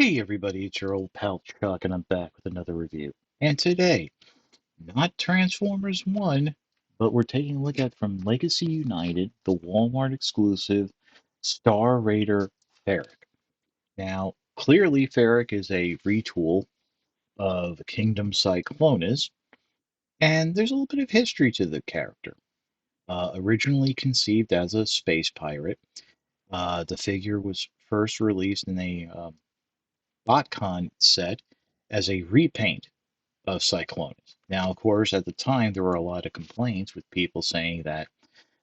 Hey everybody, it's your old pal Chuck, and I'm back with another review. And today, not Transformers 1, but we're taking a look at from Legacy United, the Walmart exclusive Star Raider Ferak. Now, clearly Ferak is a retool of Kingdom Cyclonus, and there's a little bit of history to the character. Originally conceived as a space pirate, the figure was first released in a BotCon set as a repaint of Cyclonus. Now, of course, at the time, there were a lot of complaints with people saying that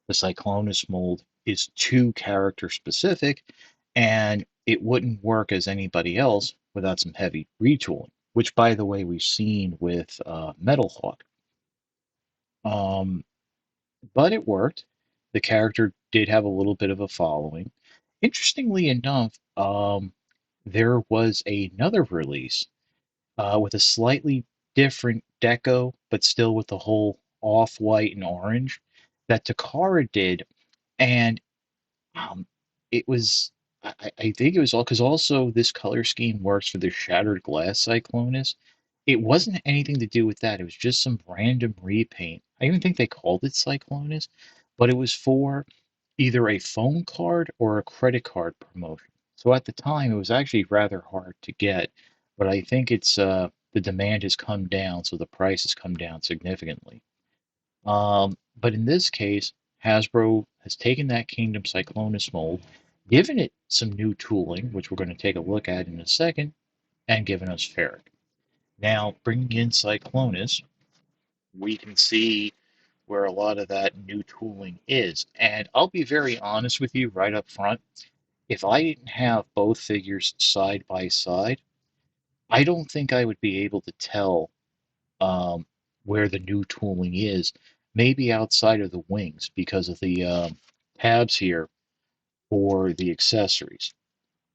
the Cyclonus mold is too character specific and it wouldn't work as anybody else without some heavy retooling, which, by the way, we've seen with Metal Hawk. Um, but it worked. The character did have a little bit of a following. Interestingly enough, there was another release with a slightly different deco, but still with the whole off-white and orange that Takara did, and um, it was. I think it was all because also this color scheme works for the Shattered Glass Cyclonus. It wasn't anything to do with that. It was just some random repaint. I even think they called it Cyclonus, but it was for either a phone card or a credit card promotion. So at the time, it was actually rather hard to get, but I think it's the demand has come down, so the price has come down significantly. But in this case, Hasbro has taken that Kingdom Cyclonus mold, given it some new tooling, which we're going to take a look at in a second, and given us Ferric. Now, bringing in Cyclonus, we can see where a lot of that new tooling is. And I'll be very honest with you right up front. If I didn't have both figures side by side, I don't think I would be able to tell um, where the new tooling is. Maybe outside of the wings because of the tabs here for the accessories.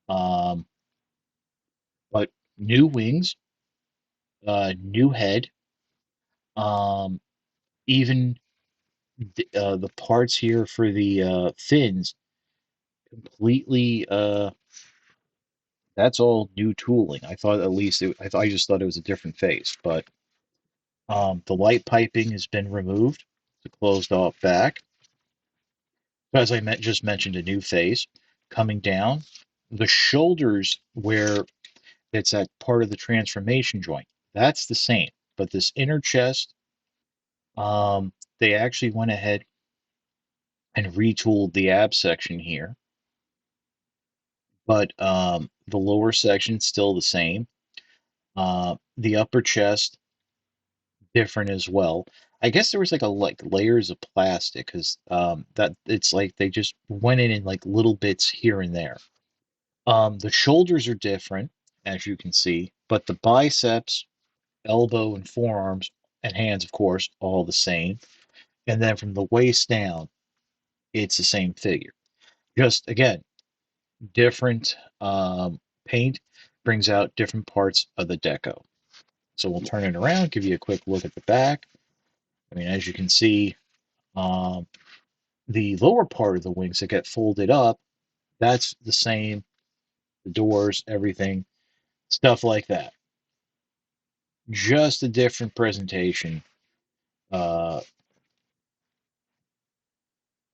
Um, but new wings, new head, um, even the parts here for the fins completely that's all new tooling. I thought at least I just thought it was a different face, but the light piping has been removed. It's a closed off back. As I just mentioned, a new face coming down. The shoulders where it's that part of the transformation joint, that's the same. But this inner chest, they actually went ahead and retooled the ab section here. But the lower section's still the same. The upper chest different as well. I guess there was like layers of plastic because that it's like they just went in like little bits here and there. The shoulders are different, as you can see, but the biceps, elbow, and forearms and hands, of course, all the same. And then from the waist down, it's the same figure. Just again, different paint brings out different parts of the deco. So we'll turn it around, give you a quick look at the back. I mean, as you can see, um, the lower part of the wings that get folded up, that's the same. The doors, everything, stuff like that. Just a different presentation uh,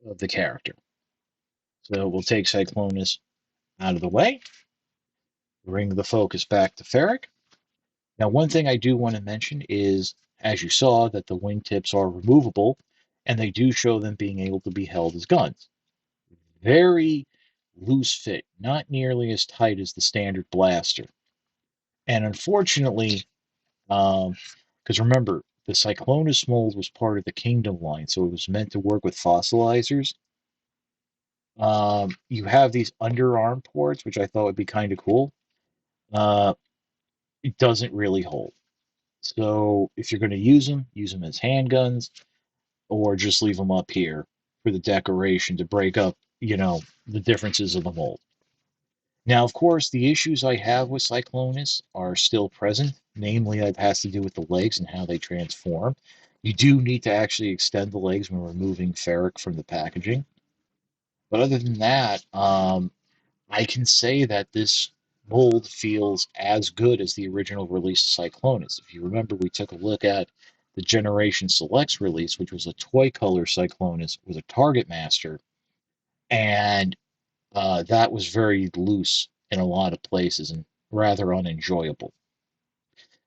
of the character. So we'll take Cyclonus out of the way, bring the focus back to Ferric. Now, one thing I do want to mention is, as you saw, that the wingtips are removable, and they do show them being able to be held as guns. Very loose fit, not nearly as tight as the standard blaster. And unfortunately, because remember, the Cyclonus mold was part of the Kingdom line, so it was meant to work with fossilizers. You have these underarm ports, which I thought would be kind of cool. Uh, it doesn't really hold. So if you're going to use them as handguns, or just leave them up here for the decoration to break up, the differences of the mold. Now, of course, the issues I have with Cyclonus are still present. Namely, it has to do with the legs and how they transform. You do need to actually extend the legs when removing ferric from the packaging. But other than that, I can say that this mold feels as good as the original release of Cyclonus. If you remember, we took a look at the Generation Selects release, which was a toy color Cyclonus with a Target Master, and that was very loose in a lot of places and rather unenjoyable.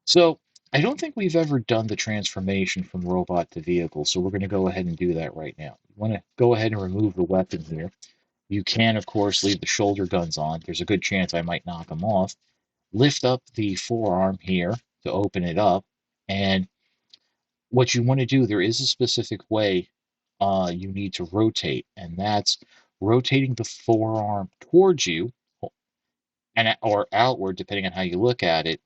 So I don't think we've ever done the transformation from robot to vehicle, so we're going to go ahead and do that right now. You want to go ahead and remove the weapon here. You can, of course, leave the shoulder guns on. There's a good chance I might knock them off. Lift up the forearm here to open it up. And what you want to do, there is a specific way you need to rotate, and that's rotating the forearm towards you and or outward, depending on how you look at it,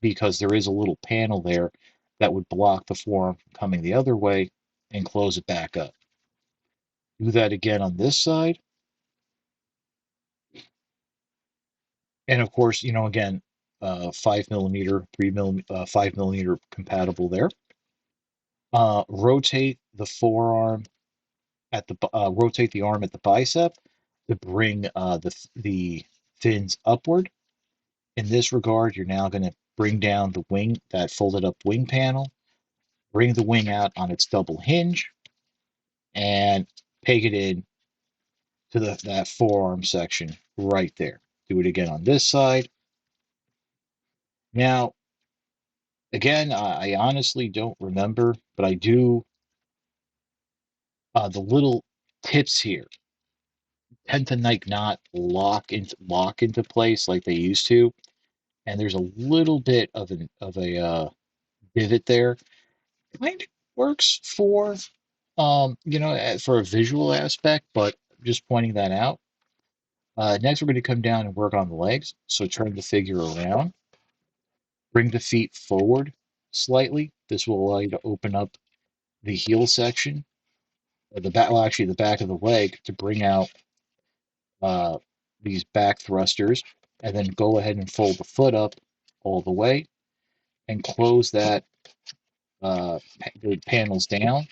because there is a little panel there that would block the forearm from coming the other way and close it back up. Do that again on this side. And of course, again, 5 millimeter, 3 millimeter, 5 millimeter compatible there. Rotate the forearm rotate the arm at the bicep to bring the fins upward. In this regard, you're now going to bring down the wing, that folded up wing panel, bring the wing out on its double hinge, and peg it in to that forearm section right there. Do it again on this side. Now, again, I honestly don't remember, but I do. The little tips here tend to like not lock into place like they used to, and there's a little bit of a divot there. Kind of works for a visual aspect, but just pointing that out. Next, we're going to come down and work on the legs. So turn the figure around, bring the feet forward slightly. This will allow you to open up the heel section, or the back, well, actually the back of the leg, to bring out uh, these back thrusters, and then go ahead and fold the foot up all the way and close the panels down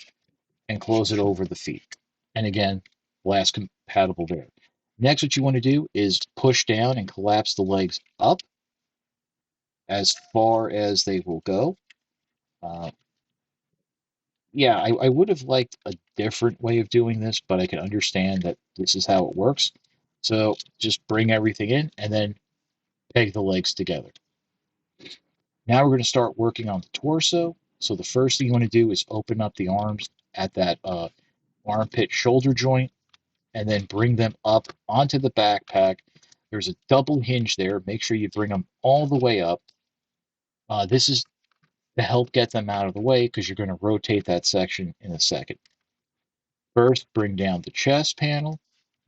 and close it over the feet. And again, glass compatible there. Next, what you want to do is push down and collapse the legs up as far as they will go. Uh, yeah, I would have liked a different way of doing this, but I can understand that this is how it works. So just bring everything in and then peg the legs together. Now we're going to start working on the torso. So the first thing you want to do is open up the arms at that armpit shoulder joint and then bring them up onto the backpack. There's a double hinge there. Make sure you bring them all the way up. This is to help get them out of the way because you're going to rotate that section in a second. First, bring down the chest panel,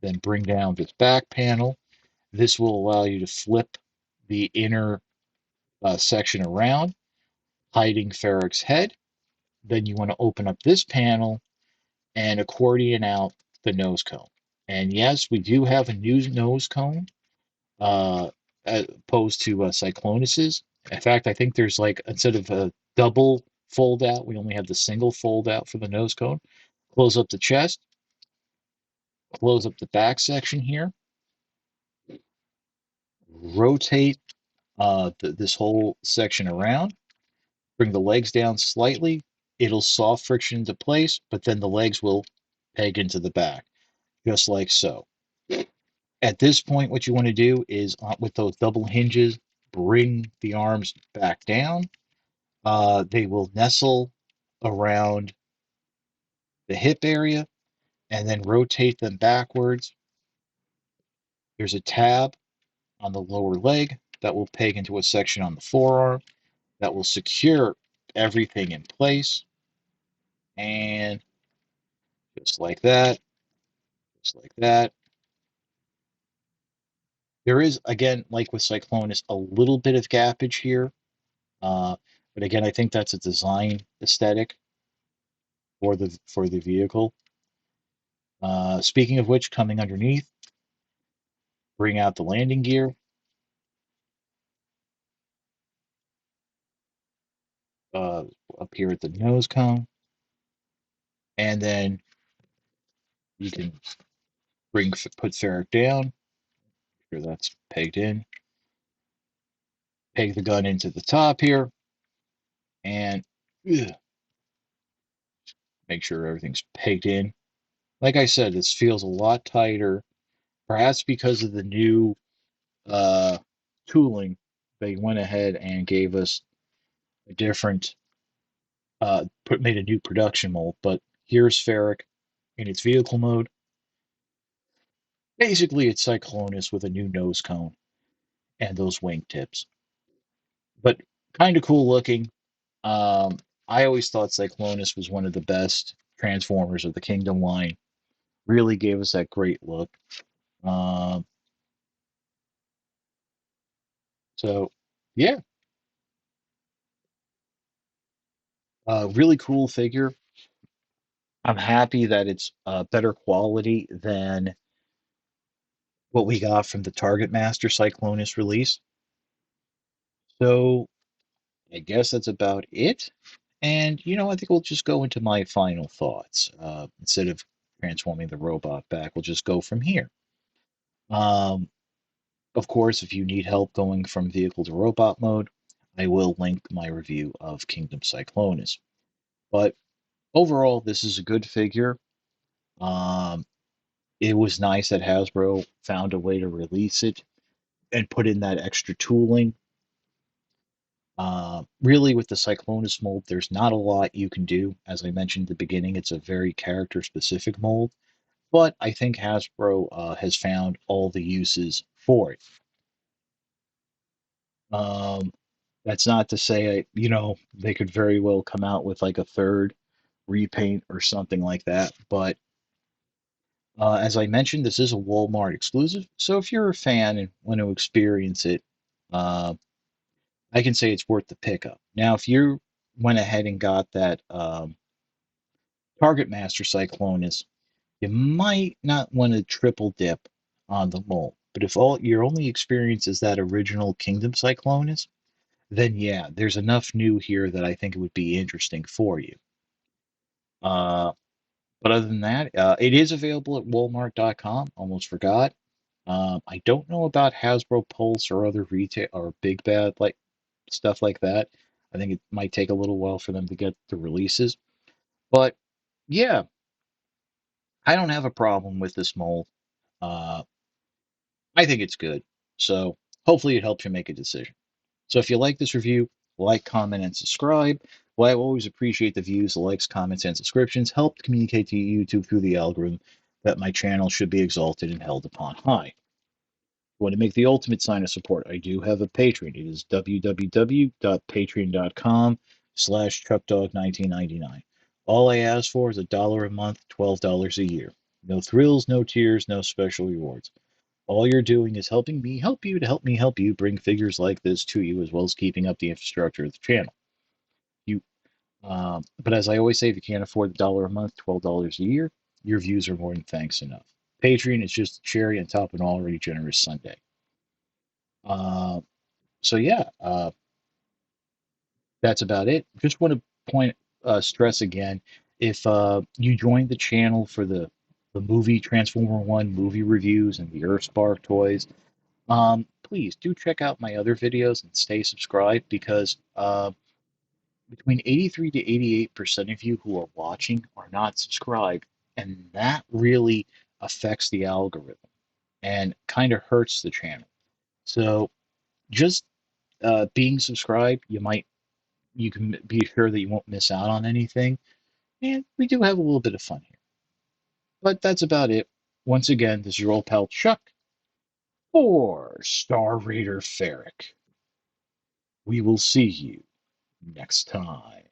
then bring down this back panel. This will allow you to flip the inner section around, hiding Ferak's head. Then you want to open up this panel and accordion out the nose cone. And yes, we do have a new nose cone uh, as opposed to Cyclonus's. In fact, I think there's like, instead of a double fold out, we only have the single fold out for the nose cone. Close up the chest, close up the back section here, rotate this whole section around, bring the legs down slightly. It'll soft friction into place, but then the legs will peg into the back, just like so. At this point, what you want to do is, with those double hinges, bring the arms back down. They will nestle around the hip area and then rotate them backwards. There's a tab on the lower leg that will peg into a section on the forearm that will secure everything in place. And just like that, just like that. There is, again, like with Cyclonus, a little bit of gappage here. Uh, but again, I think that's a design aesthetic for the vehicle. Speaking of which, coming underneath, bring out the landing gear. Uh, Up here at the nose cone, and then you can put Ferric down. Sure, that's pegged in. peg the gun into the top here and ugh, make sure everything's pegged in. Like I said, this feels a lot tighter, perhaps because of the new uh, tooling. They went ahead and gave us a different, made a new production mold. But here's Ferak in its vehicle mode. Basically, it's Cyclonus with a new nose cone and those wing tips. But kind of cool looking. Um, I always thought Cyclonus was one of the best Transformers of the Kingdom line. Really gave us that great look. Um, so, yeah, really cool figure. I'm happy that it's better quality than what we got from the Target Master Cyclonus release. So, I guess that's about it. And, I think we'll just go into my final thoughts. Instead of transforming the robot back, we'll just go from here. Um, of course, if you need help going from vehicle to robot mode, I will link my review of Kingdom Cyclonus. But overall, this is a good figure. Um, it was nice that Hasbro found a way to release it and put in that extra tooling. Really, with the Cyclonus mold, there's not a lot you can do. As I mentioned at the beginning, it's a very character specific mold, but I think Hasbro has found all the uses for it. Um, that's not to say, they could very well come out with like a third repaint or something like that. But as I mentioned, this is a Walmart exclusive. So if you're a fan and want to experience it, uh, I can say it's worth the pickup. Now, if you went ahead and got that Target Master Cyclonus, you might not want to triple dip on the mold. But if all your only experience is that original Kingdom Cyclonus, then yeah, there's enough new here that I think it would be interesting for you. Uh, but other than that, it is available at Walmart.com. Almost forgot. I don't know about Hasbro Pulse or other retail or Big Bad like stuff like that. I think it might take a little while for them to get the releases. But yeah, I don't have a problem with this mold. Uh, I think it's good. So hopefully it helps you make a decision. So if you like this review, like, comment, and subscribe. Well, I always appreciate the views, the likes, comments, and subscriptions. Help communicate to YouTube through the algorithm that my channel should be exalted and held upon high. Want to make the ultimate sign of support, I do have a Patreon. It is www.patreon.com/chuckdog1999. All I ask for is $1 a month, $12 a year. No thrills, no tears, no special rewards. All you're doing is helping me help you to help me help you bring figures like this to you, as well as keeping up the infrastructure of the channel. You, but as I always say, if you can't afford the $1 a month, $12 a year, your views are more than thanks enough. Patreon is just a cherry on top of an already generous Sunday. Uh, so yeah, that's about it. Just want to stress again, if you joined the channel for the movie Transformer One movie reviews and the Earthspark toys, please do check out my other videos and stay subscribed because between 83 to 88% of you who are watching are not subscribed, and that really affects the algorithm and kind of hurts the channel. So just being subscribed, you can be sure that you won't miss out on anything. And we do have a little bit of fun here. But that's about it. Once again, this is your old pal Chuck for Star Raider Ferric. We will see you next time.